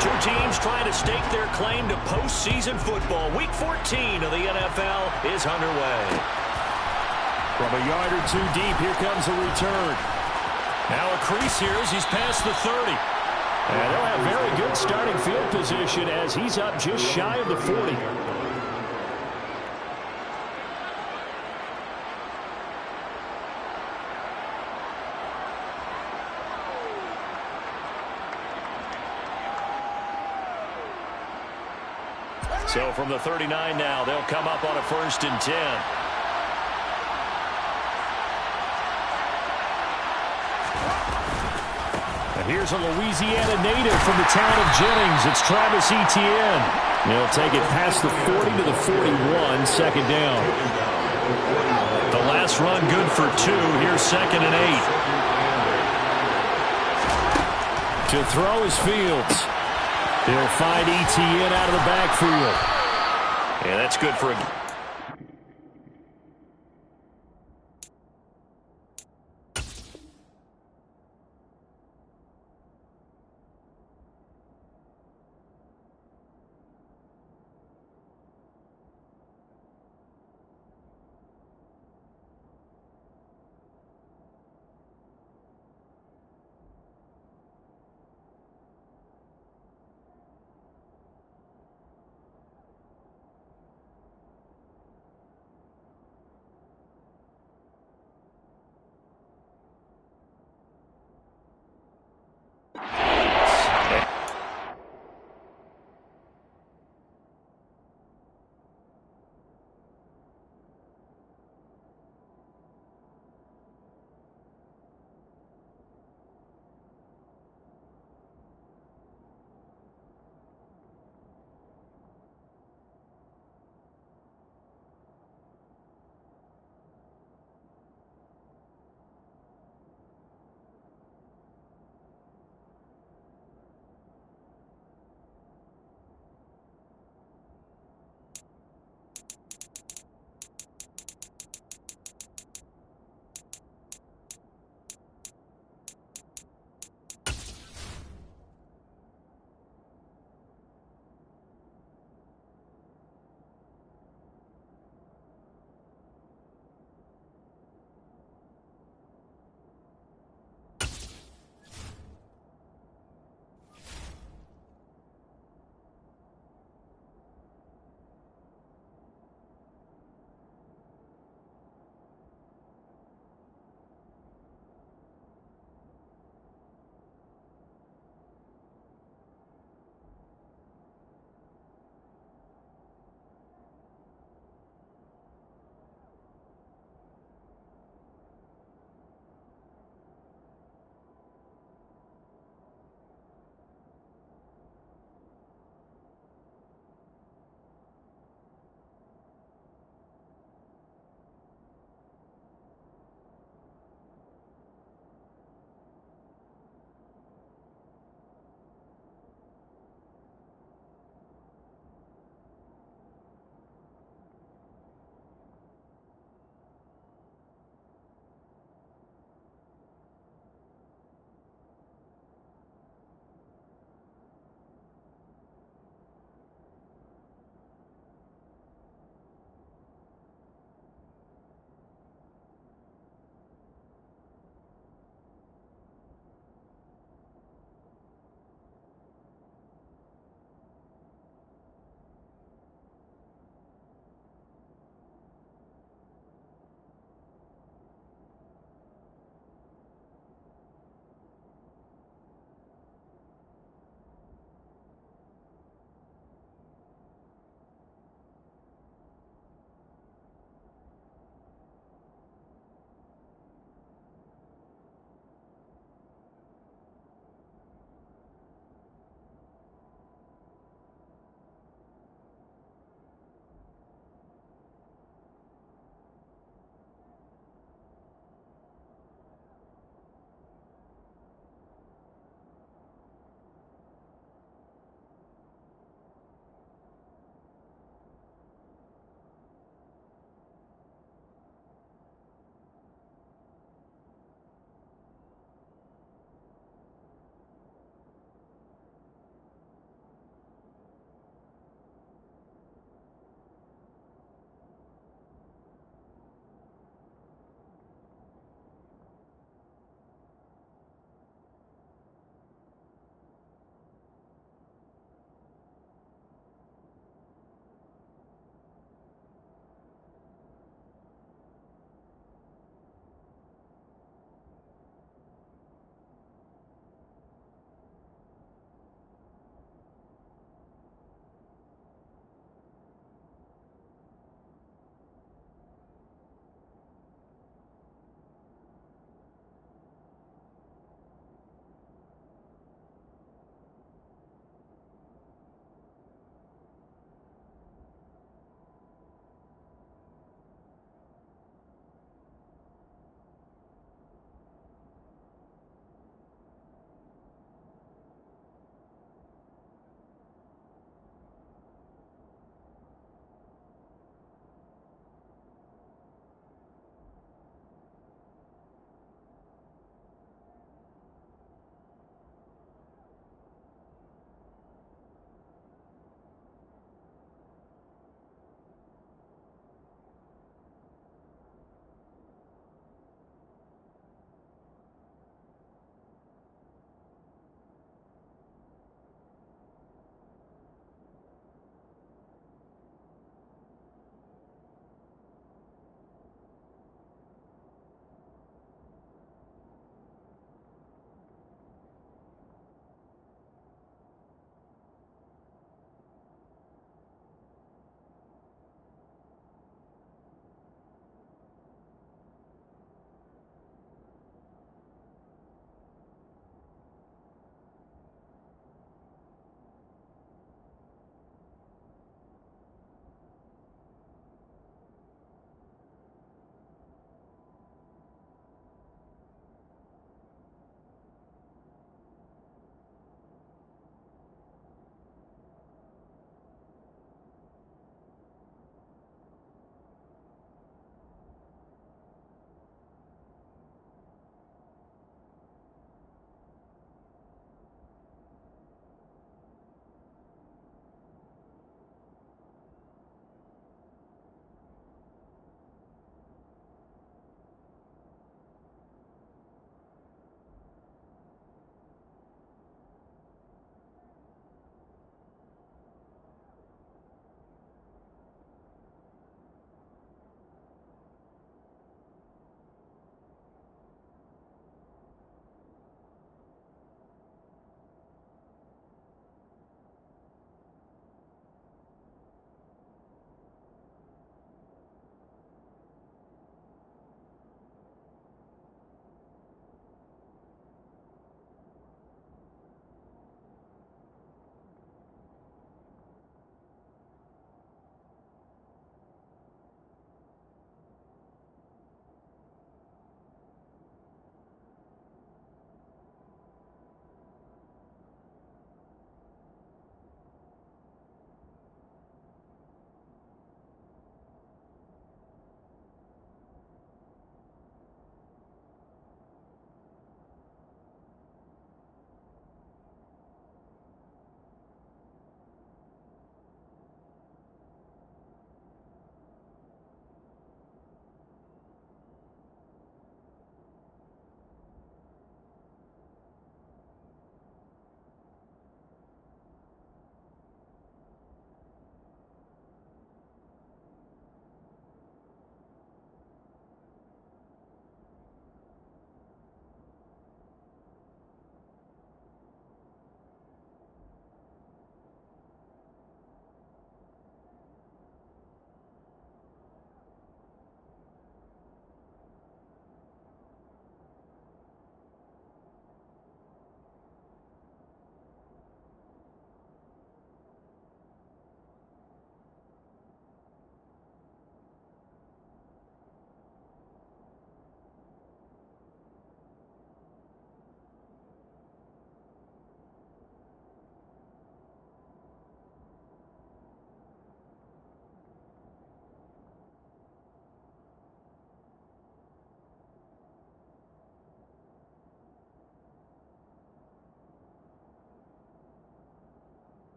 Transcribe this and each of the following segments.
Two teams trying to stake their claim to postseason football. Week 14 of the NFL is underway. From a yard or two deep, here comes a return. Now a crease here as he's past the 30. And they'll have very good starting field position as he's up just shy of the 40. So from the 39 now, they'll come up on a 1st and 10. And here's a Louisiana native from the town of Jennings. It's Travis Etienne. They'll take it past the 40 to the 41, 2nd down. The last run good for 2. Here's 2nd and 8. To throw is Fields. He'll find Etienne out of the backfield. Yeah, that's good for a...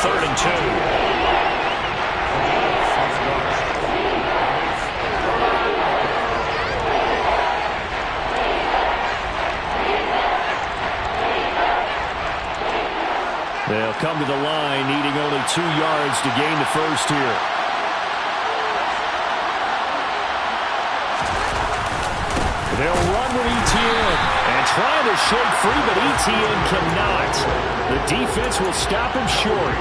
3rd and 2. They'll come to the line, needing only 2 yards to gain the first here. They'll run with Etienne and trying to shake free, but Etienne cannot. The defense will stop him short.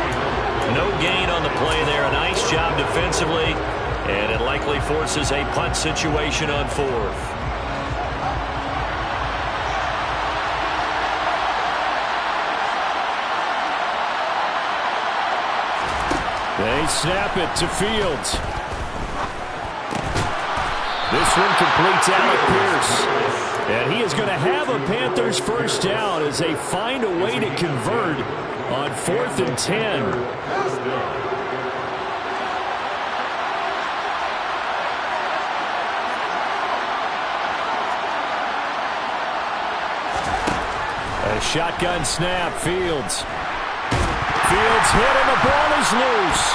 No gain on the play there. A nice job defensively, and it likely forces a punt situation on 4th. They snap it to Fields. This one completes Alec Pierce. And he is going to have a Panthers first down as they find a way to convert on 4th and 10. A shotgun snap, Fields. Fields hit and the ball is loose.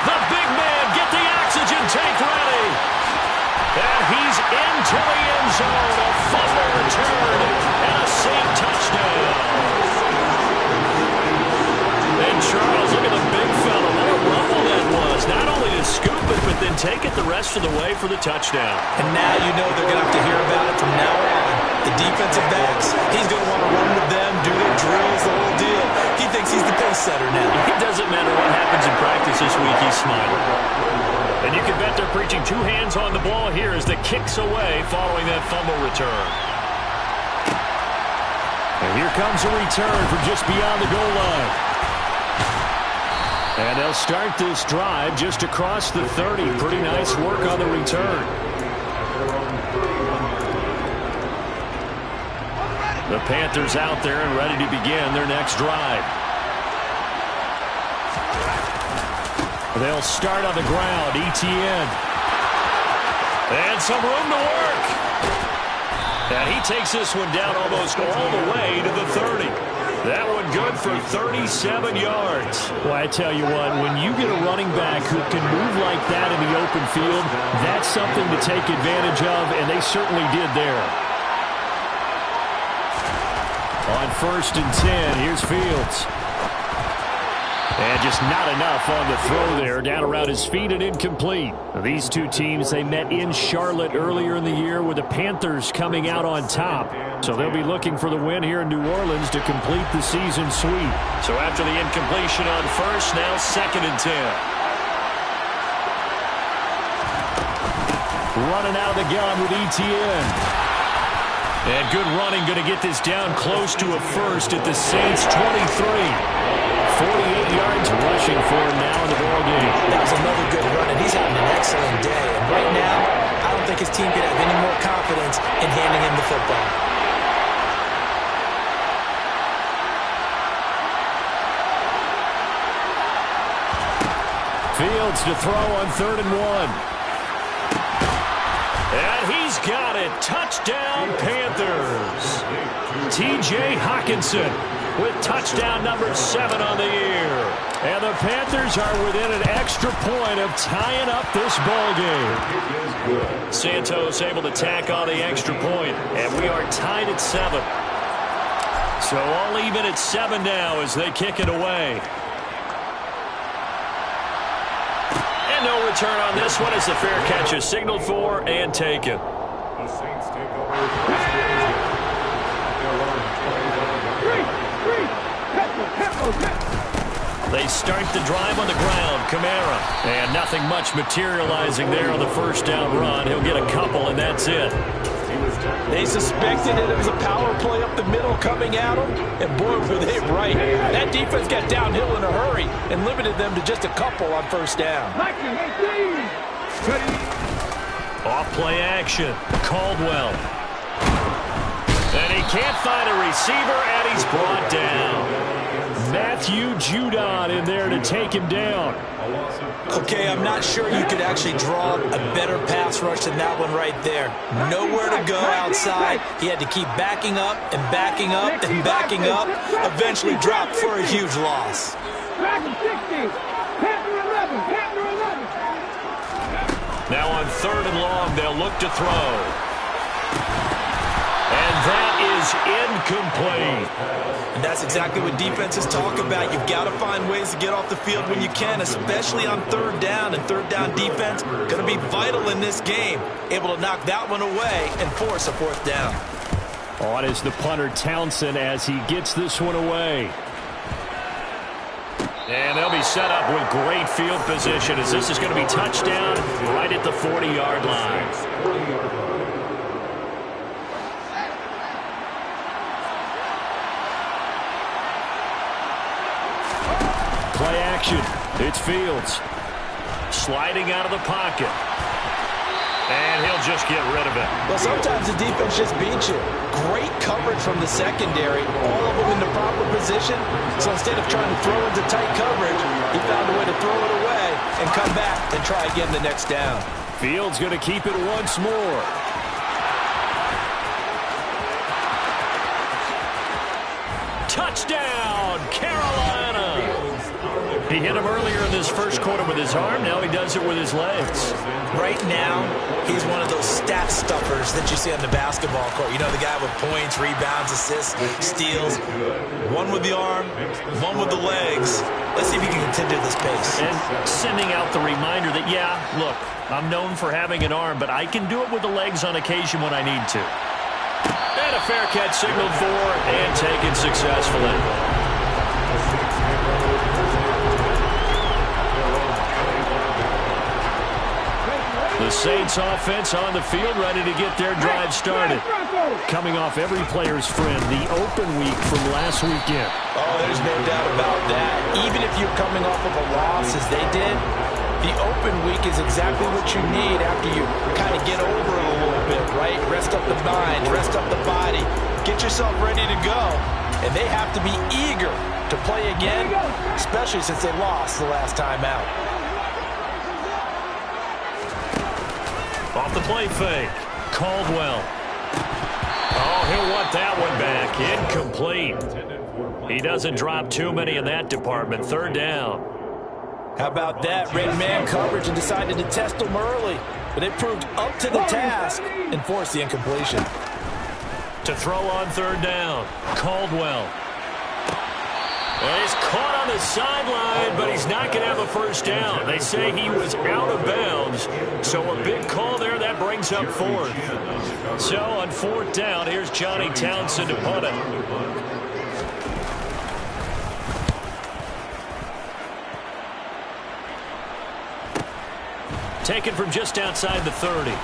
The big man, get the oxygen tank ready. And he's into the end zone. A fumble return and a safe touchdown. And Charles, look at the big fella. What a rumble that was. Not only to scoop it, but then take it the rest of the way for the touchdown. And now you know they're going to have to hear about it from now on. The defensive backs, he's going to want to run with them, do their drills, the whole deal. He thinks he's the pace setter now. It doesn't matter what happens in practice this week, he's smiling. And you can bet they're preaching 2 hands on the ball here as the kick's away following that fumble return. And here comes a return from just beyond the goal line. And they'll start this drive just across the 30. Pretty nice work on the return. The Panthers out there and ready to begin their next drive. They'll start on the ground. Etienne. And some room to work. And he takes this one down almost all the way to the 30. That one good for 37 yards. Well, I tell you what, when you get a running back who can move like that in the open field, that's something to take advantage of, and they certainly did there. On 1st and 10, here's Fields. And just not enough on the throw there. Down around his feet and incomplete. These two teams, they met in Charlotte earlier in the year with the Panthers coming out on top. So they'll be looking for the win here in New Orleans to complete the season sweep. So after the incompletion on 1st, now 2nd and 10. Running out of the gun with Etienne. And good running, going to get this down close to a first at the Saints' 23. 48 yards rushing for him now in the ball game. That was another good run, and he's having an excellent day. And right now, I don't think his team could have any more confidence in handing him the football. Fields to throw on 3rd and 1. And he's got it. Touchdown, Panthers. T.J. Hockenson with touchdown number 7 on the year. And the Panthers are within an extra point of tying up this ball game. Santos able to tack on the extra point, and we are tied at 7. So all even at 7 now as they kick it away. And no return on this one as the fair catch is signaled for and taken. The Saints take over. They start the drive on the ground. Kamara. And nothing much materializing there on the first down run. He'll get a couple, and that's it. They suspected that it was a power play up the middle coming at them, and boy, were they right. That defense got downhill in a hurry and limited them to just a couple on first down. Off play action. Caldwell. And he can't find a receiver, and he's brought down. Matthew Judon in there to take him down. Okay, I'm not sure you could actually draw a better pass rush than that one right there. Nowhere to go outside. He had to keep backing up and backing up and backing up. Eventually dropped for a huge loss. Now on 3rd and long, they'll look to throw. And that is incomplete. And that's exactly what defenses talk about. You've got to find ways to get off the field when you can, especially on 3rd down. And 3rd down defense going to be vital in this game. Able to knock that one away and force a 4th down. On is the punter Townsend as he gets this one away. And they'll be set up with great field position as this is going to be touchdown right at the 40-yard line. Play action. It's Fields. Sliding out of the pocket. And he'll just get rid of it. Well, sometimes the defense just beats you. Great coverage from the secondary. All of them in the proper position. So instead of trying to throw into tight coverage, he found a way to throw it away and come back and try again the next down. Fields going to keep it once more. Touchdown, Carolina! He hit him earlier in this first quarter with his arm. Now he does it with his legs. Right now, he's one of those stat stuffers that you see on the basketball court. You know, the guy with points, rebounds, assists, steals. One with the arm, one with the legs. Let's see if he can continue this pace. And sending out the reminder that, yeah, look, I'm known for having an arm, but I can do it with the legs on occasion when I need to. And a fair catch signaled for and taken successfully. The Saints offense on the field, ready to get their drive started. Coming off every player's friend, the open week from last weekend. Oh, there's no doubt about that. Even if you're coming off of a loss as they did, the open week is exactly what you need after you kind of get over it a little bit, right? Rest up the mind, rest up the body, get yourself ready to go. And they have to be eager to play again, especially since they lost the last time out. Off the play fake. Caldwell. Oh, he'll want that one back. Incomplete. He doesn't drop too many in that department. 3rd down. How about that? Red man coverage and decided to test them early. But it proved up to the task and forced the incompletion. To throw on 3rd down. Caldwell. And he's caught on the sideline, but he's not going to have a 1st down. They say he was out of bounds. So a big call there. That brings up 4th. So on 4th down, here's Johnny Townsend to punt it. Taken from just outside the 30.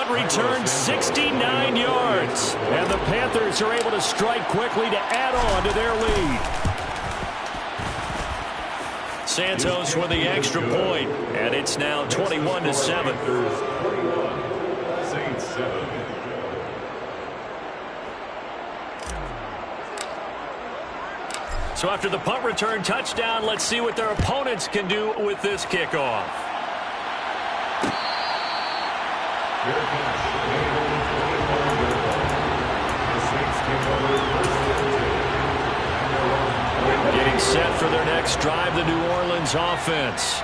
Returned 69 yards. And the Panthers are able to strike quickly to add on to their lead. Santos with the extra point, and it's now 21-7. So after the punt return touchdown, let's see what their opponents can do with this kickoff. Getting set for their next drive, the New Orleans offense.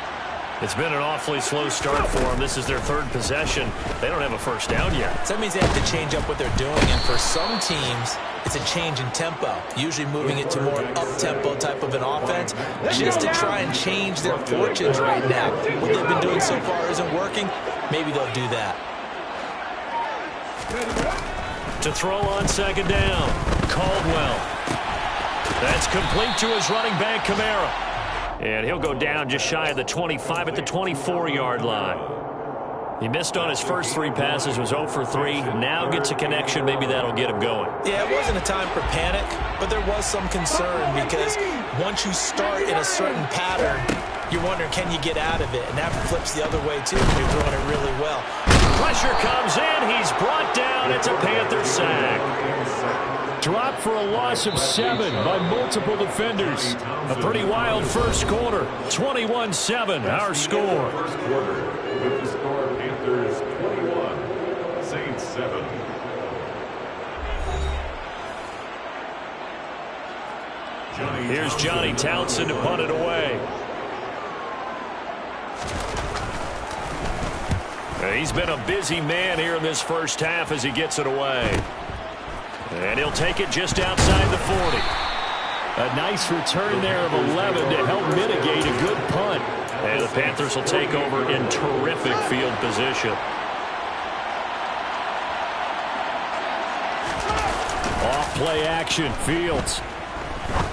It's been an awfully slow start for them. This is their 3rd possession. They don't have a 1st down yet. So that means they have to change up what they're doing, and for some teams, it's a change in tempo, usually moving it to more up-tempo type of an offense, just to try and change their fortunes right now. What they've been doing so far isn't working. Maybe they'll do that. To throw on 2nd down, Caldwell. That's complete to his running back, Kamara. And he'll go down just shy of the 25 at the 24-yard line. He missed on his first 3 passes, was 0 for 3. Now gets a connection. Maybe that'll get him going. Yeah, it wasn't a time for panic, but there was some concern because once you start in a certain pattern, you're wondering, can you get out of it? And that flips the other way, too, when you're throwing it really well. Pressure comes in. He's brought down. It's a Panther sack. Dropped for a loss of 7 by multiple defenders. A pretty wild first quarter. 21-7, our score. First quarter, with the score, Panthers 21, Saints 7. Here's Johnny Townsend to punt it away. He's been a busy man here in this first half as he gets it away. And he'll take it just outside the 40. A nice return there of 11 to help mitigate a good punt. And the Panthers will take over in terrific field position. Off play action, Fields.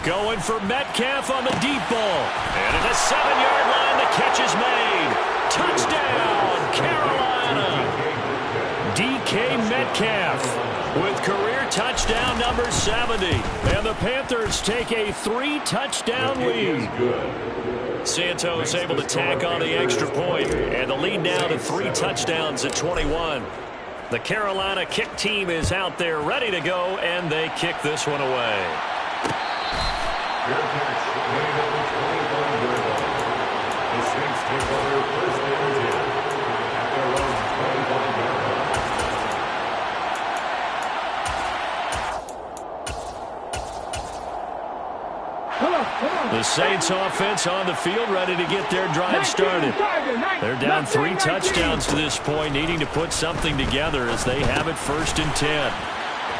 Going for Metcalf on the deep ball. And at the 7-yard line, the catch is made. Touchdown, Carolina. DK Metcalf with career touchdown number 70. And the Panthers take a 3-touchdown lead. Santos able to tack on the extra point, and the lead now to 3 touchdowns at 21. The Carolina kick team is out there ready to go, and they kick this one away. Fair catch, made at the 25-yard line. The Saints take over first and 10 at their own 25-yard line. The Saints offense on the field ready to get their drive started. They're down 3 touchdowns to this point, needing to put something together as they have it first and 10.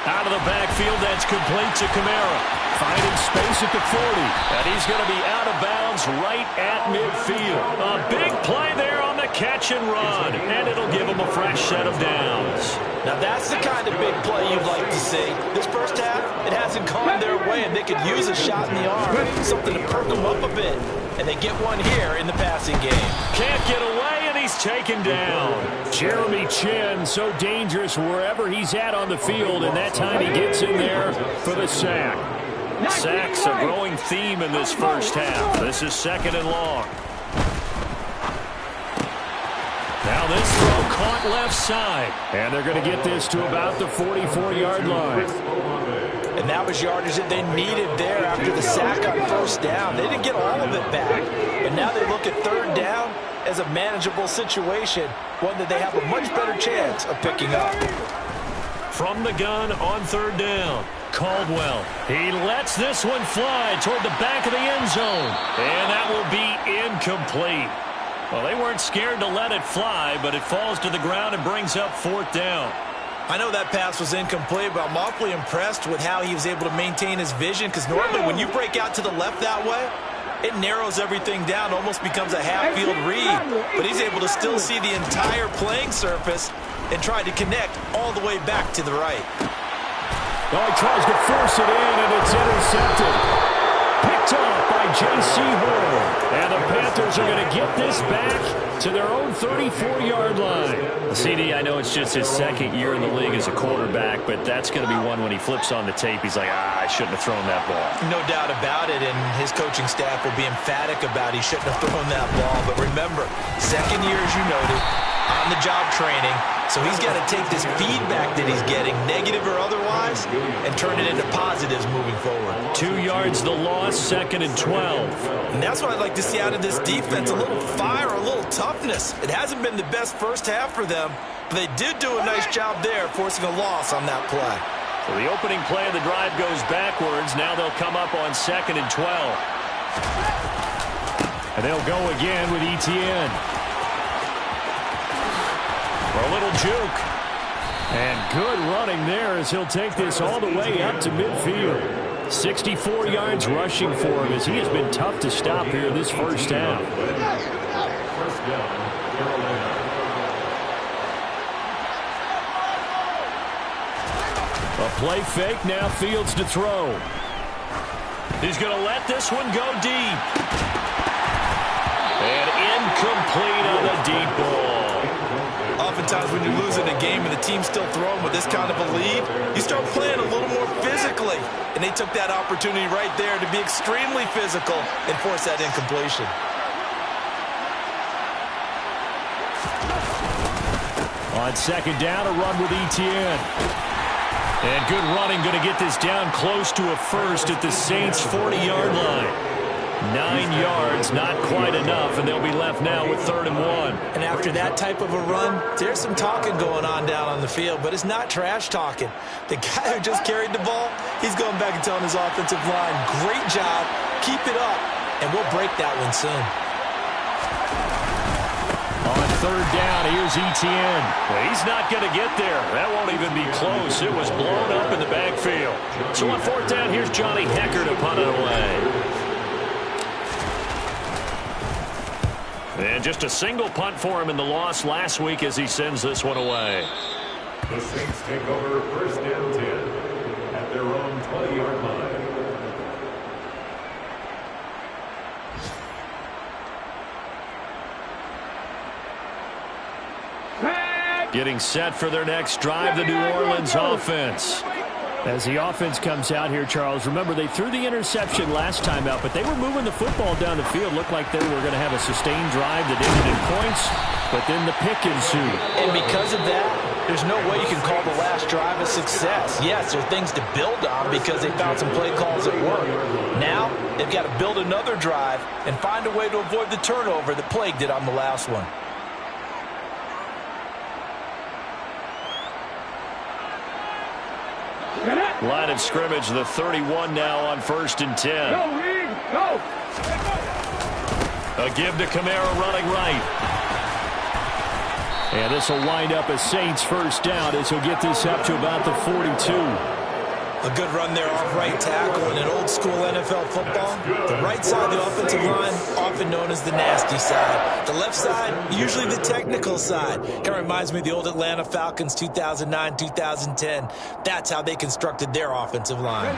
Out of the backfield, that's complete to Kamara. Finding space at the 40. And he's going to be out of bounds right at midfield. A big play there on the catch and run. And it'll give him a fresh set of downs. Now, that's the kind of big play you'd like to see. This first half, it hasn't gone their way, and they could use a shot in the arm, something to perk them up a bit. And they get one here in the passing game. Can't get away, and he's taken down. Jeremy Chin, so dangerous wherever he's at on the field, and that time he gets in there for the sack. Sacks a growing theme in this first half. This is 2nd and long. Now this throw caught left side. And they're going to get this to about the 44-yard line. And that was yardage that they needed there after the sack on first down. They didn't get all of it back. But now they look at 3rd down as a manageable situation, one that they have a much better chance of picking up. From the gun on 3rd down, Caldwell. He lets this one fly toward the back of the end zone. And that will be incomplete. Well, they weren't scared to let it fly, but it falls to the ground and brings up 4th down. I know that pass was incomplete, but I'm awfully impressed with how he was able to maintain his vision, because normally when you break out to the left that way, it narrows everything down, almost becomes a half-field read. But he's able to still see the entire playing surface and try to connect all the way back to the right. Oh, he tries to force it in, and it's intercepted. Picked off by J.C. Horn. And the Panthers are going to get this back to their own 34-yard line. CD, I know it's just his 2nd year in the league as a quarterback, but that's going to be one when he flips on the tape, he's like, I shouldn't have thrown that ball. No doubt about it, and his coaching staff will be emphatic about he shouldn't have thrown that ball. But remember, 2nd year, as you noted, on-the-job training, so he's got to take this feedback that he's getting, negative or otherwise, and turn it into positives moving forward. 2 yards the loss, 2nd and 12. And that's what I'd like to see out of this defense, a little fire, a little toughness. It hasn't been the best first half for them, but they did do a nice job there, forcing a loss on that play. So the opening play of the drive goes backwards. Now they'll come up on 2nd and 12. And they'll go again with Etienne. For a little juke. And good running there as he'll take this all the way up to midfield. 64 yards rushing for him as he has been tough to stop here this first half. First down, Carolina. A play fake, now Fields to throw. He's going to let this one go deep. And incomplete on the deep ball. Oftentimes when you're losing a game and the team's still throwing with this kind of a lead, you start playing a little more physically. And they took that opportunity right there to be extremely physical and force that incompletion. On second down, a run with Etienne. And good running, going to get this down close to a first at the Saints' 40-yard line. 9 yards, not quite enough, and they'll be left now with 3rd and 1. And after that type of a run, there's some talking going on down on the field, but it's not trash talking. The guy who just carried the ball, he's going back and telling his offensive line, great job, keep it up, and we'll break that one soon. On 3rd down, here's Etienne. Well, he's not going to get there. That won't even be close. It was blown up in the backfield. So on 4th down, here's Johnny Hecker to punt it away. And just a single punt for him in the loss last week as he sends this one away. The Saints take over 1st and 10 at their own 20-yard line. Getting set for their next drive, the New Orleans offense. As the offense comes out here, Charles, remember they threw the interception last time out, but they were moving the football down the field. Looked like they were going to have a sustained drive that ended in points, but then the pick ensued. And because of that, there's no way you can call the last drive a success. Yes, there are things to build on because they found some play calls that work. Now, they've got to build another drive and find a way to avoid the turnover that plagued it on the last one. Line of scrimmage, the 31 now on 1st and 10. Go! A give to Kamara running right. And this will wind up a Saints 1st down as he'll get this up to about the 42. A good run there off right tackle in an old-school NFL football. The right side of the offensive line, often known as the nasty side. The left side, usually the technical side. Kind of reminds me of the old Atlanta Falcons 2009-2010. That's how they constructed their offensive line.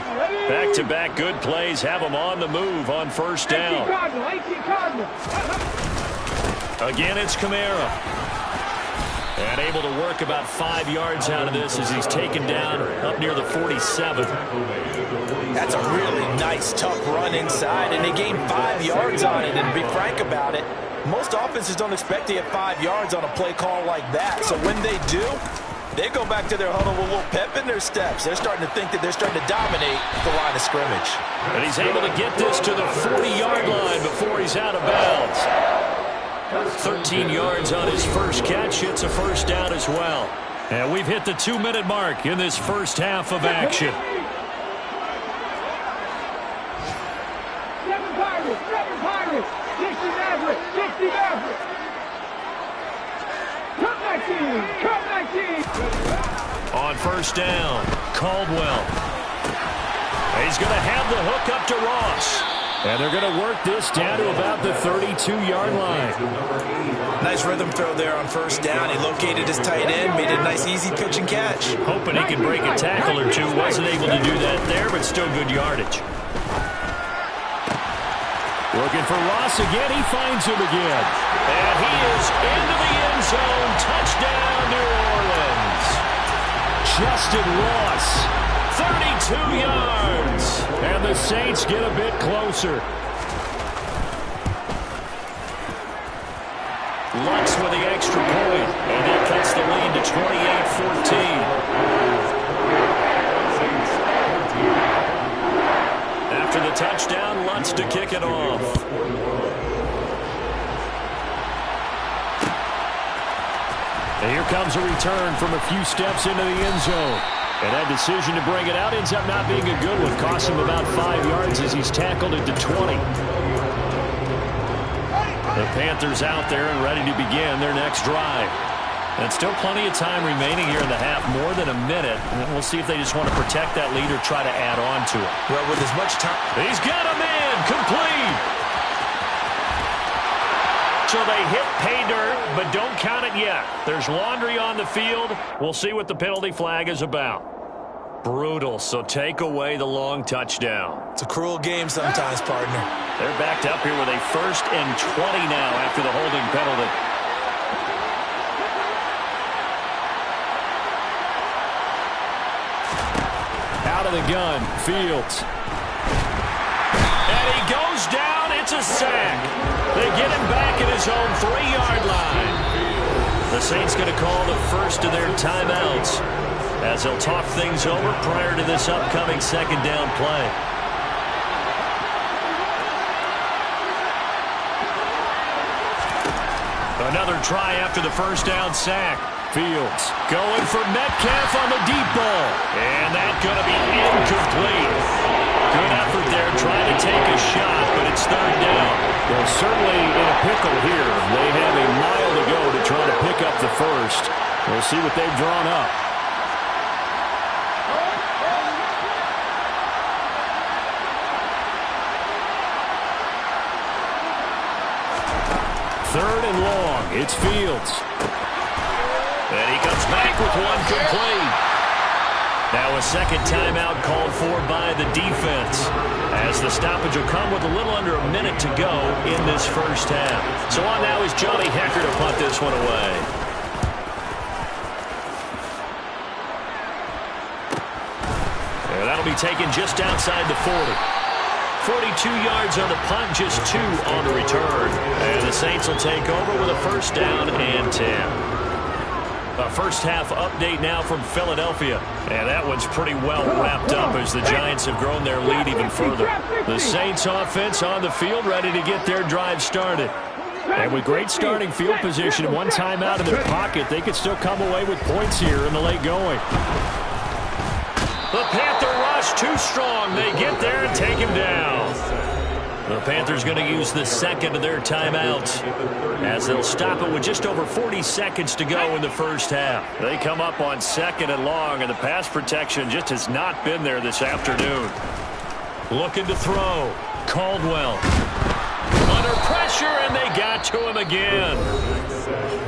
Back-to-back good plays have them on the move on 1st down. Again, it's Kamara. And able to work about 5 yards out of this as he's taken down up near the 47. That's a really nice, tough run inside, and they gained 5 yards on it. And to be frank about it, most offenses don't expect to get 5 yards on a play call like that. So when they do, they go back to their huddle with a little pep in their steps. They're starting to think that they're starting to dominate the line of scrimmage. And he's able to get this to the 40-yard line before he's out of bounds. 13 yards on his first catch. It's a 1st down as well. And we've hit the 2-minute mark in this first half of action. On 1st down, Caldwell. He's going to have the hook up to Ross. And they're going to work this down to about the 32-yard line. Nice rhythm throw there on 1st down. He located his tight end, made a nice easy pitch and catch. Hoping he could break a tackle or two. Wasn't able to do that there, but still good yardage. Looking for Ross again. He finds him again. And he is into the end zone. Touchdown, New Orleans. Justin Ross. 32 yards. And the Saints get a bit closer. Lutz with the extra point. And that cuts the lead to 28-14. After the touchdown, Lutz to kick it off. And here comes a return from a few steps into the end zone. And that decision to bring it out ends up not being a good one. Costs him about 5 yards as he's tackled it to 20. The Panthers out there and ready to begin their next drive. And still plenty of time remaining here in the half, more than a minute. And we'll see if they just want to protect that lead or try to add on to it. Well, with as much time. He's got a man, complete. So they hit pay dirt, but don't count it yet. There's laundry on the field. We'll see what the penalty flag is about. Brutal, so take away the long touchdown. It's a cruel game sometimes, partner. They're backed up here with a 1st and 20 now after the holding penalty. Out of the gun, Fields. And he goes down. It's a sack. They get him back at his own 3-yard line. The Saints going to call the first of their timeouts as they'll talk things over prior to this upcoming second down play. Another try after the first down sack. Fields going for Metcalf on the deep ball. And that's going to be incomplete. Good effort there trying to take a shot, but it's third down. Well, certainly in a pickle here. They have a mile to go to try to pick up the first. We'll see what they've drawn up. Third and long. It's Fields. And he comes back with one complete. Now a second timeout called for by the defense, as the stoppage will come with a little under a minute to go in this first half. So on now is Johnny Hecker to punt this one away. And that'll be taken just outside the 40. 42 yards on the punt, just 2 on the return. And the Saints will take over with a first down and 10. A first half update now from Philadelphia. And that one's pretty well wrapped up as the Giants have grown their lead even further. The Saints offense on the field ready to get their drive started. And with great starting field position and one timeout in their pocket, they could still come away with points here in the late going. The Panther rush too strong. They get there and take him down. The Panthers going to use the second of their timeouts as they'll stop it with just over 40 seconds to go in the first half. They come up on second and long, and the pass protection just has not been there this afternoon. Looking to throw. Caldwell. Under pressure, and they got to him again.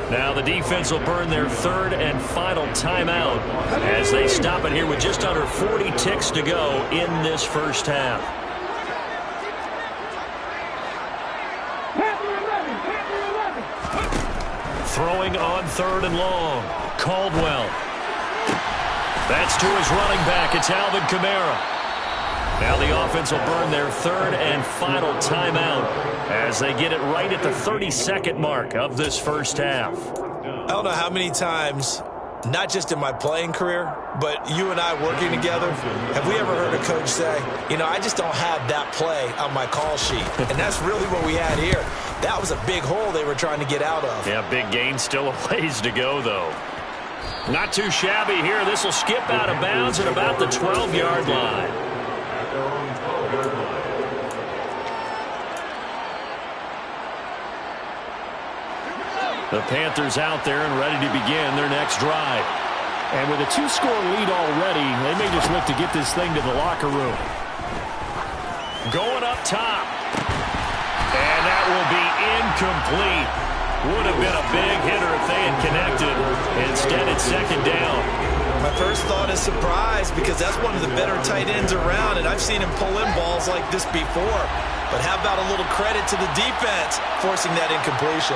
Now the defense will burn their third and final timeout as they stop it here with just under 40 ticks to go in this first half. Throwing on third and long. Caldwell. That's to his running back. It's Alvin Kamara. Now the offense will burn their third and final timeout as they get it right at the 30-second mark of this first half. I don't know how many times, not just in my playing career, but you and I working together, have we ever heard a coach say, you know, I just don't have that play on my call sheet. And that's really what we had here. That was a big hole they were trying to get out of. Yeah, big gain, still a ways to go, though. Not too shabby here. This will skip out of bounds at about the 12-yard line. The Panthers out there and ready to begin their next drive. And with a 2-score lead already, they may just look to get this thing to the locker room. Going up top. And that will be incomplete. Would have been a big hitter if they had connected. Instead, it's second down. My first thought is surprise, because that's one of the better tight ends around, and I've seen him pull in balls like this before. But how about a little credit to the defense forcing that incompletion?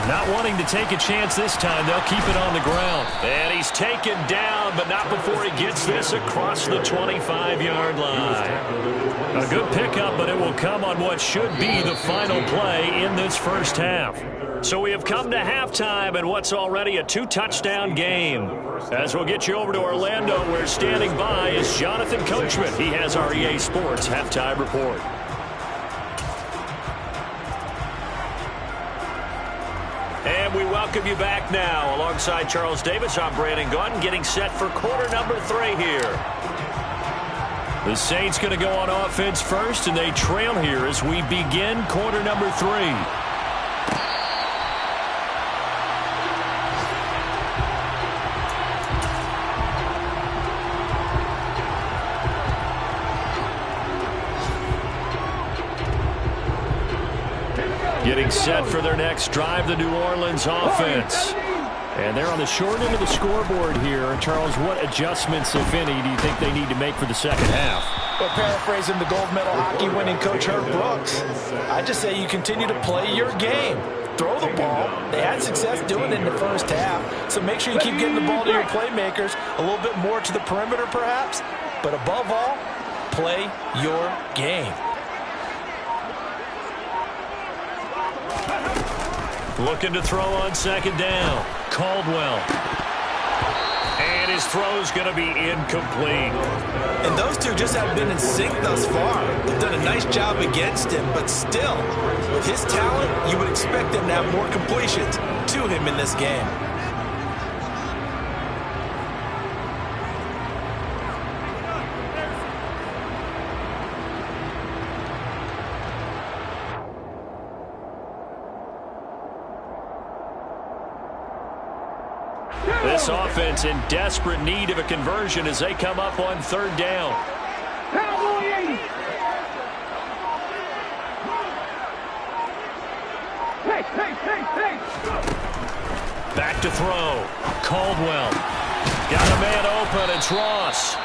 Not wanting to take a chance this time, they'll keep it on the ground. And he's taken down, but not before he gets this across the 25-yard line. A good pickup, but it will come on what should be the final play in this first half. So we have come to halftime in what's already a 2-touchdown game. As we'll get you over to Orlando, where standing by is Jonathan Coachman. He has our EA Sports halftime report. And we welcome you back now. Alongside Charles Davis, I'm Brandon Gunn, getting set for quarter number 3 here. The Saints going to go on offense first, and they trail here as we begin quarter number 3. Getting set for their next drive, the New Orleans offense. And they're on the short end of the scoreboard here. And Charles, what adjustments, if any, do you think they need to make for the second half? Well, paraphrasing the gold medal hockey winning coach Herb Brooks, I just say you continue to play your game. Throw the ball. They had success doing it in the first half. So make sure you keep getting the ball to your playmakers, a little bit more to the perimeter perhaps. But above all, play your game. Looking to throw on second down. Caldwell. And his throw's going to be incomplete. And those two just have been in sync thus far. They've done a nice job against him, but still, with his talent, you would expect them to have more completions to him in this game. This offense in desperate need of a conversion as they come up on third down. Back to throw. Caldwell. Got a man open. It's Ross.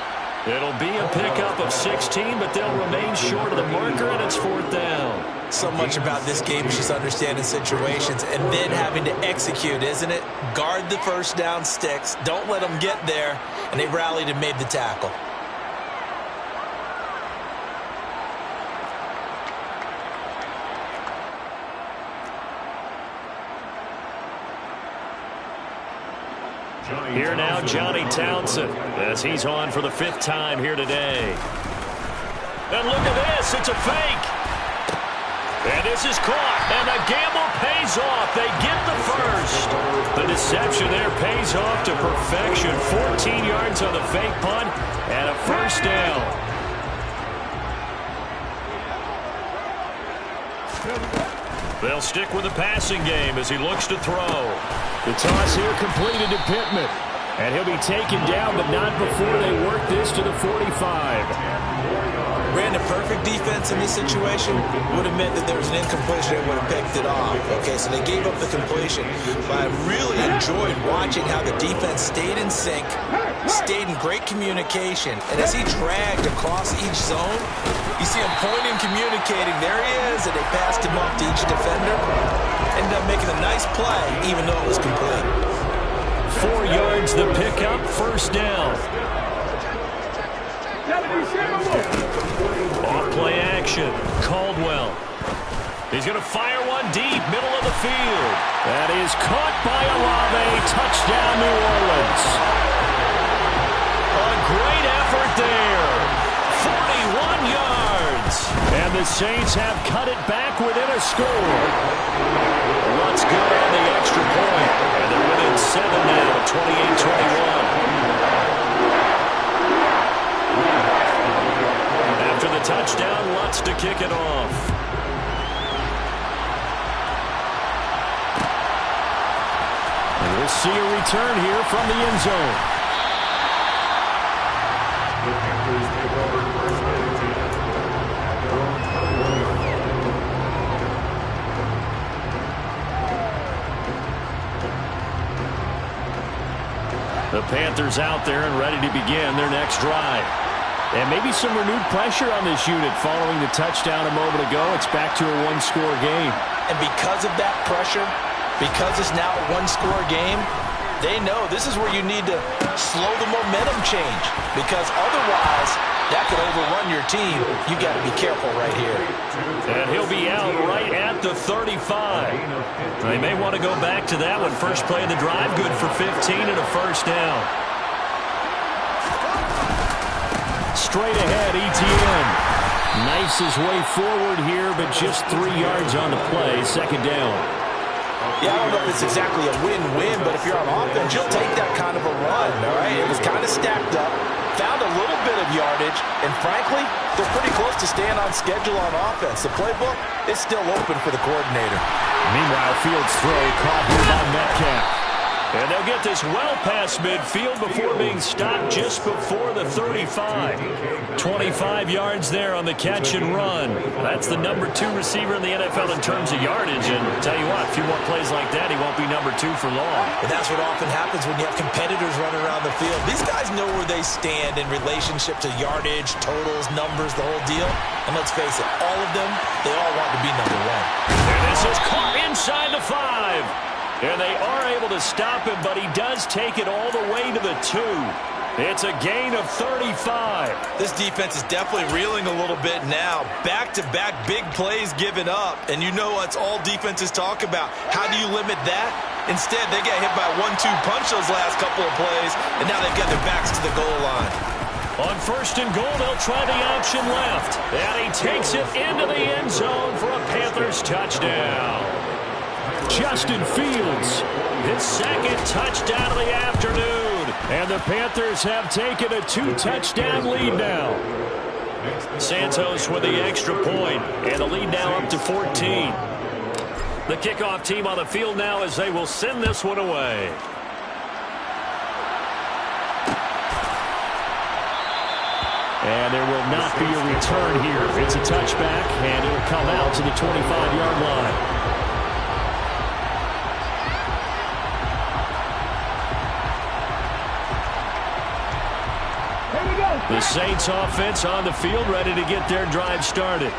It'll be a pickup of 16, but they'll remain short of the marker, and it's fourth down. So much about this game is just understanding situations and then having to execute, isn't it? Guard the first down sticks. Don't let them get there. And they rallied and made the tackle. Here now, Johnny Townsend, as he's on for the 5th time here today. And look at this. It's a fake. And this is caught, and the gamble pays off. They get the first. The deception there pays off to perfection. 14 yards on the fake punt, and a first down. They'll stick with the passing game as he looks to throw. The toss here completed to Pittman. And he'll be taken down, but not before they work this to the 45. Ran a perfect defense in this situation. Would have meant that there was an incompletion and would have picked it off. Okay, so they gave up the completion. But I really enjoyed watching how the defense stayed in sync, stayed in great communication. And as he dragged across each zone, you see him pointing, communicating. There he is, and they passed him off to each defender. Ended up making a nice play, even though it was complete. 4 yards the pickup, first down. Off play action. Caldwell. He's going to fire one deep, middle of the field. That is caught by Olave. Touchdown, New Orleans. A great effort there. 41 yards. And the Saints have cut it back within a score. What's good on the extra point? And they're within 7 now, 28-21. After the touchdown, Lutz to kick it off. And we'll see a return here from the end zone. The Panthers take over first and 10. The Panthers out there and ready to begin their next drive. And maybe some renewed pressure on this unit following the touchdown a moment ago. It's back to a one-score game. And because of that pressure, because it's now a one-score game, they know this is where you need to slow the momentum change. Because otherwise, that could overrun your team. You got to be careful right here. And he'll be out right at the 35. They may want to go back to that one. First play of the drive, good for 15 and a first down. Straight ahead, Etienne. Knifes his way forward here, but just 3 yards on the play. Second down. Yeah, I don't know if it's exactly a win-win, but if you're on offense, you'll take that kind of a run, all right? It was kind of stacked up, found a little bit of yardage, and frankly, they're pretty close to staying on schedule on offense. The playbook is still open for the coordinator. Meanwhile, Fields' throw caught here by Metcalf. And they'll get this well past midfield before being stopped just before the 35. 25 yards there on the catch and run. That's the number 2 receiver in the NFL in terms of yardage. And tell you what, a few more plays like that, he won't be number 2 for long. But that's what often happens when you have competitors running around the field. These guys know where they stand in relationship to yardage, totals, numbers, the whole deal. And let's face it, all of them, they all want to be number 1. And this is caught inside the 5. And they are able to stop him, but he does take it all the way to the 2. It's a gain of 35. This defense is definitely reeling a little bit now. Back-to-back big plays given up. And you know what's all defenses talk about. How do you limit that? Instead, they got hit by a 1-2 punch those last couple of plays, and now they've got their backs to the goal line. On first and goal, they'll try the option left. And he takes it into the end zone for a Panthers touchdown. Justin Fields. His second touchdown of the afternoon. And the Panthers have taken a 2-touchdown lead now. Santos with the extra point, and the lead now up to 14. The kickoff team on the field now as they will send this one away. And there will not be a return here. It's a touchback, and it'll come out to the 25-yard line. The Saints offense on the field ready to get their drive started.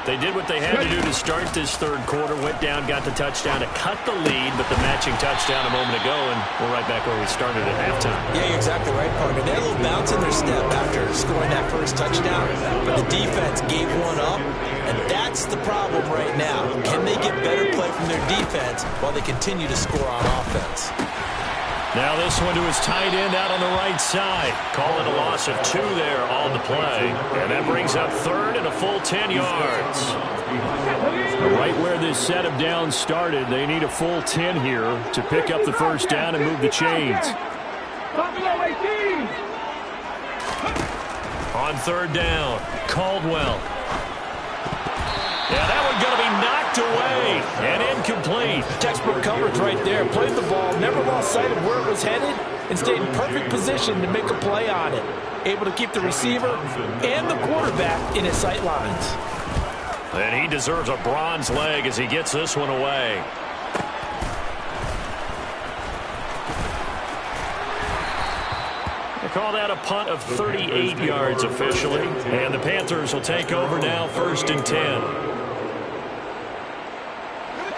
They did what they had to do to start this third quarter, went down, got the touchdown to cut the lead, but the matching touchdown a moment ago, and we're right back where we started at halftime. Yeah, you're exactly right, partner. They had a little bounce in their step after scoring that first touchdown, but the defense gave one up, and that's the problem right now. Can they get better play from their defense while they continue to score on offense? Now this one to his tight end out on the right side. Call it a loss of 2 there on the play. And that brings up third and a full 10 yards. Right where this set of downs started, they need a full 10 here to pick up the first down and move the chains. On third down, Caldwell. Yeah, that one going to be knocked away and incomplete. Textbook coverage right there. Played the ball, never lost sight of where it was headed, and stayed in perfect position to make a play on it. Able to keep the receiver and the quarterback in his sight lines. And he deserves a bronze leg as he gets this one away. They call that a punt of 38 yards officially. And the Panthers will take over now, first and 10.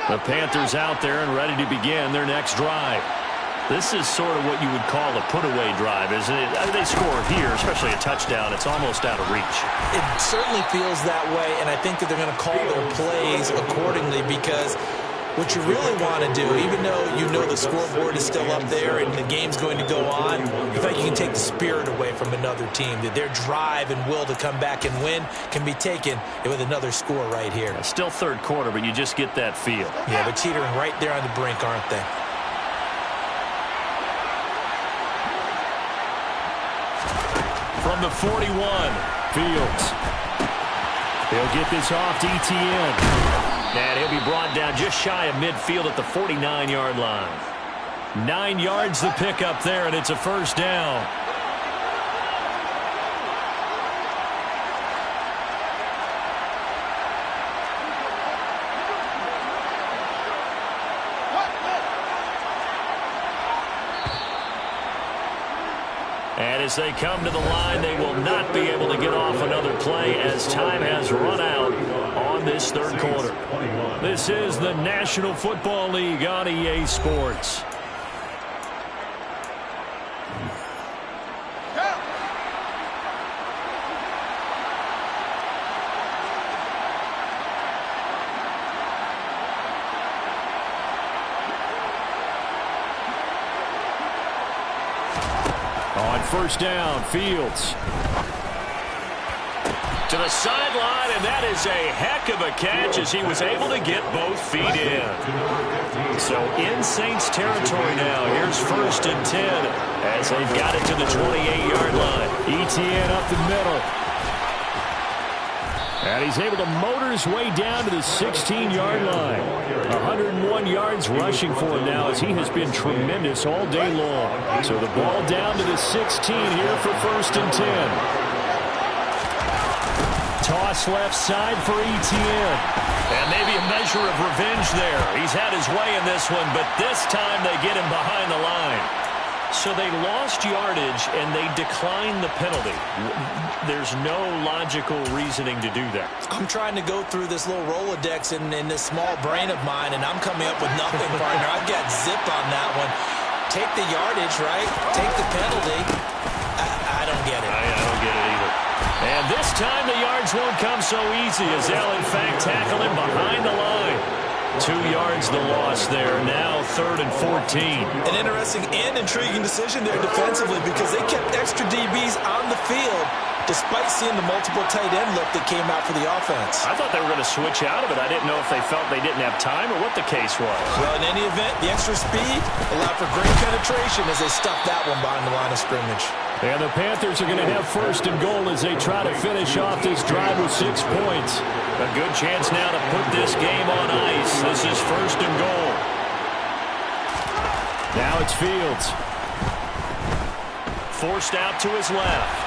The Panthers out there and ready to begin their next drive. This is sort of what you would call a put-away drive, isn't it? They score here, especially a touchdown. It's almost out of reach. It certainly feels that way, and I think that they're going to call their plays accordingly because what you really want to do, even though you know the scoreboard is still up there and the game's going to go on, in fact, you can take the spirit away from another team. That their drive and will to come back and win can be taken with another score right here. It's still third quarter, but you just get that feel. Yeah, they're teetering right there on the brink, aren't they? From the 41, Fields. They'll get this off to ETN. And he'll be brought down just shy of midfield at the 49-yard line. 9 yards to pick up there, and it's a first down. And as they come to the line, they will not be able to get off another play as time has run out on this third quarter. This is the National Football League on EA Sports. On first down, Fields. To the sideline, and that is a heck of a catch as he was able to get both feet in. So in Saints territory now. Here's first and 10 as they've got it to the 28-yard line. ETN up the middle. And he's able to motor his way down to the 16-yard line. 101 yards rushing for him now as he has been tremendous all day long. So the ball down to the 16 here for first and 10. Toss left side for ETN. And maybe a measure of revenge there. He's had his way in this one, but this time they get him behind the line. So they lost yardage, and they declined the penalty. There's no logical reasoning to do that. I'm trying to go through this little Rolodex in this small brain of mine, and I'm coming up with nothing, partner. I've got zip on that one. Take the yardage, right? Take the penalty. time the yards won't come so easy as they'll, in fact, tackle him behind the line. 2 yards the loss there. Now 3rd and 14. An interesting and intriguing decision there defensively because they kept extra DBs on the field despite seeing the multiple tight end look that came out for the offense. I thought they were going to switch out of it. I didn't know if they felt they didn't have time or what the case was. Well, in any event, the extra speed allowed for great penetration as they stuffed that one behind the line of scrimmage. And the Panthers are going to have 1st and goal as they try to finish off this drive with 6 points. A good chance now to put this game on ice. This is 1st and goal. Now it's Fields. Forced out to his left.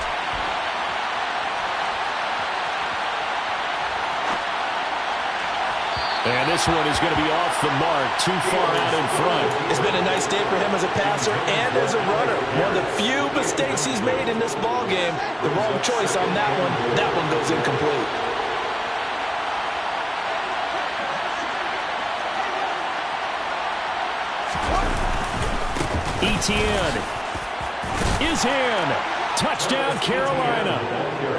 And this one is going to be off the mark, too far out in front. It's been a nice day for him as a passer and as a runner. One of the few mistakes he's made in this ballgame. The wrong choice on that one. That one goes incomplete. Etienne is in. Touchdown, Carolina.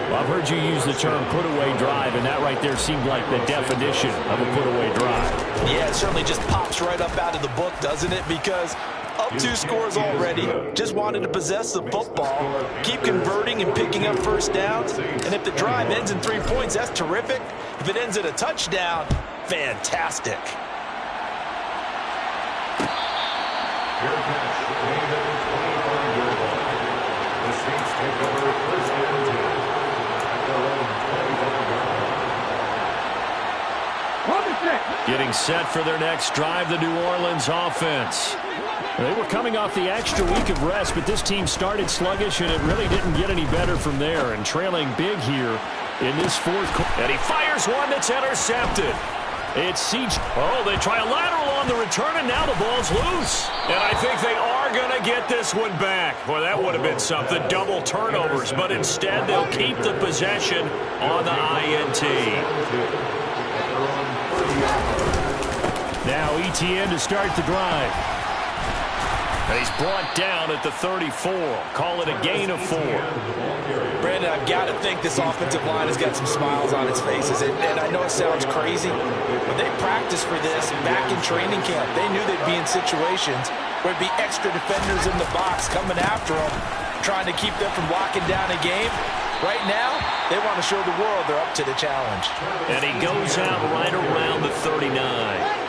Well, I've heard you use the term put-away drive, and that right there seemed like the definition of a put-away drive. Yeah, it certainly just pops right up out of the book, doesn't it? Because up 2 scores already, just wanted to possess the football, keep converting and picking up 1st downs. And if the drive ends in 3 points, that's terrific. If it ends in a touchdown, fantastic. Getting set for their next drive, the New Orleans offense. They were coming off the extra week of rest, but this team started sluggish, and it really didn't get any better from there. And trailing big here in this 4th quarter. And he fires one that's intercepted. It's Siege. Oh, they try a lateral on the return, and now the ball's loose. And I think they are going to get this one back. Boy, that would have been something. Double turnovers, but instead they'll keep the possession on the INT. Now Etienne to start the drive. And he's brought down at the 34. Call it a gain of 4. Brandon, I've got to think this offensive line has got some smiles on its faces. And I know it sounds crazy, but they practiced for this back in training camp. They knew they'd be in situations where it'd be extra defenders in the box coming after them, trying to keep them from locking down a game. Right now, they want to show the world they're up to the challenge. And he goes out right around the 39.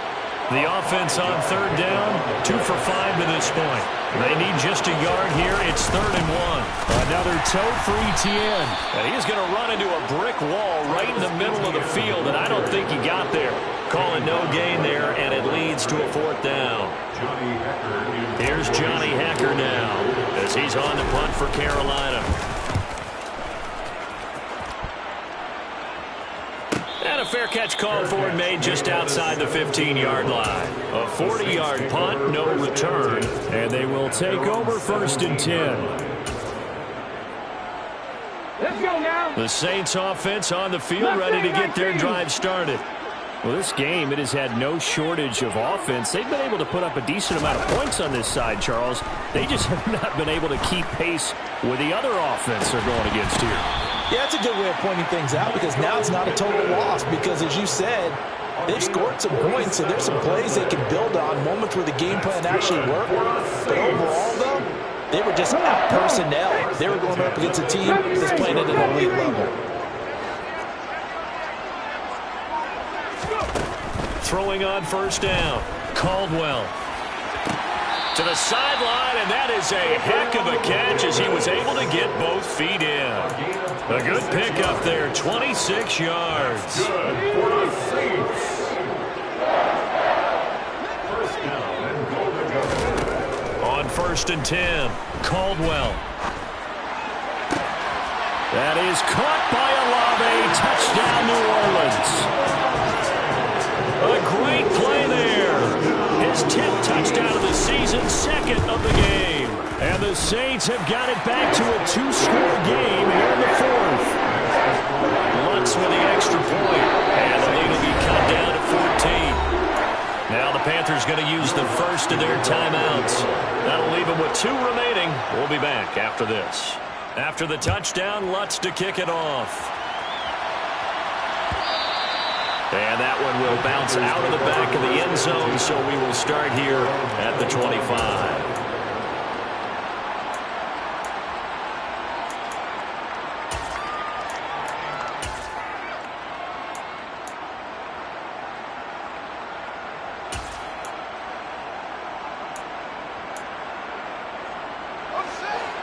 The offense on 3rd down, 2 for 5 to this point. They need just a yard here. It's 3rd and 1. Another toe for Etienne. And he's going to run into a brick wall right in the middle of the field, and I don't think he got there. Calling no gain there, and it leads to a 4th down. Here's Johnny Hecker now as he's on the punt for Carolina. And a fair catch called for and made just outside the 15-yard line. A 40-yard punt, no return. And they will take over 1st and 10. Let's go now. The Saints offense on the field, ready to get their drive started. Well, this game, it has had no shortage of offense. They've been able to put up a decent amount of points on this side, Charles. They just have not been able to keep pace with the other offense they're going against here. Yeah, that's a good way of pointing things out because now it's not a total loss because, as you said, they've scored some points and there's some plays they can build on, moments where the game plan actually worked. But overall, though, they were just out personnel. They were going up against a team that's playing at an elite level. Throwing on 1st down, Caldwell. To the sideline, and that is a heck of a catch as he was able to get both feet in. A good pickup there, 26 yards. On 1st and 10, Caldwell. That is caught by Olave. Touchdown, New Orleans. A great play there. His 10th touchdown of the season, 2nd of the game. And the Saints have got it back to a 2-score game here in the 4th. Lutz with the extra point. And the lead will be cut down to 14. Now the Panthers going to use the first of their timeouts. That'll leave them with 2 remaining. We'll be back after this. After the touchdown, Lutz to kick it off. And that one will bounce out of the back of the end zone, so we will start here at the 25.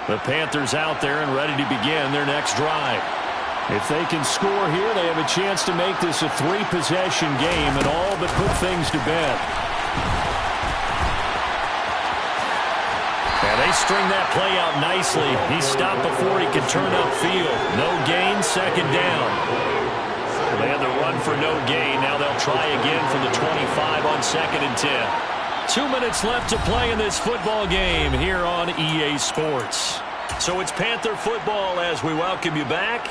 The Panthers out there and ready to begin their next drive. If they can score here, they have a chance to make this a 3-possession game and all but put things to bed. And they string that play out nicely. He stopped before he could turn upfield. No gain, second down. They had the run for no gain. Now they'll try again from the 25 on 2nd and 10. 2 minutes left to play in this football game here on EA Sports. So it's Panther football as we welcome you back.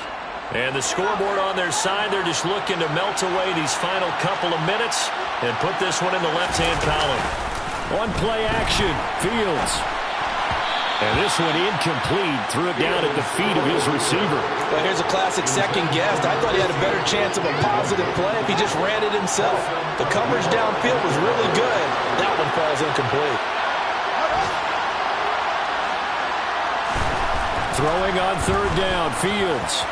And the scoreboard on their side, they're just looking to melt away these final couple of minutes and put this one in the left-hand column. On play action, Fields. And this one incomplete. Threw it down at the feet of his receiver. Well, here's a classic second guess. I thought he had a better chance of a positive play if he just ran it himself. The coverage downfield was really good. That one falls incomplete. Throwing on 3rd down, Fields.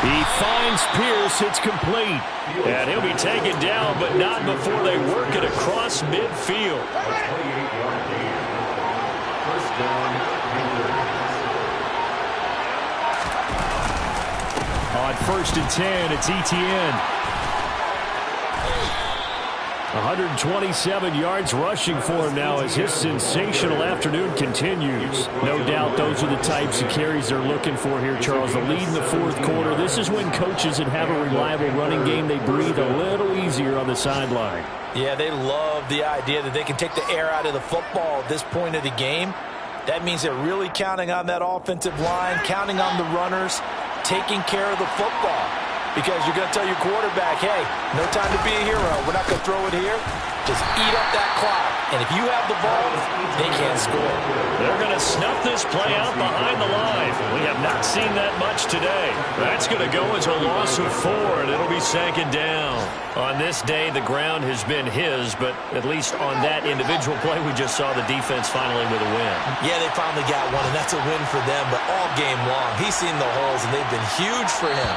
He finds Pierce. It's complete. And he'll be taken down, but not before they work it across midfield. On 1st and 10, it's Etienne. 127 yards rushing for him now as his sensational afternoon continues. No doubt those are the types of carries they're looking for here, Charles. The lead in the 4th quarter. This is when coaches that have a reliable running game, they breathe a little easier on the sideline. Yeah, they love the idea that they can take the air out of the football at this point of the game. That means they're really counting on that offensive line, counting on the runners, taking care of the football. Because you're going to tell your quarterback, hey, no time to be a hero. We're not going to throw it here. Just eat up that clock. And if you have the ball, they can't score. They're going to snuff this play out behind the line. We have not seen that much today. That's going to go as a loss of 4, and it'll be 2nd down. On this day, the ground has been his, but at least on that individual play, we just saw the defense finally with a win. Yeah, they finally got one, and that's a win for them. But all game long, he's seen the holes, and they've been huge for him.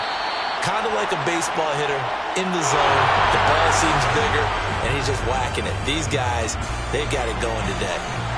Kind of like a baseball hitter in the zone. The ball seems bigger, and he's just whacking it. They've got it going today.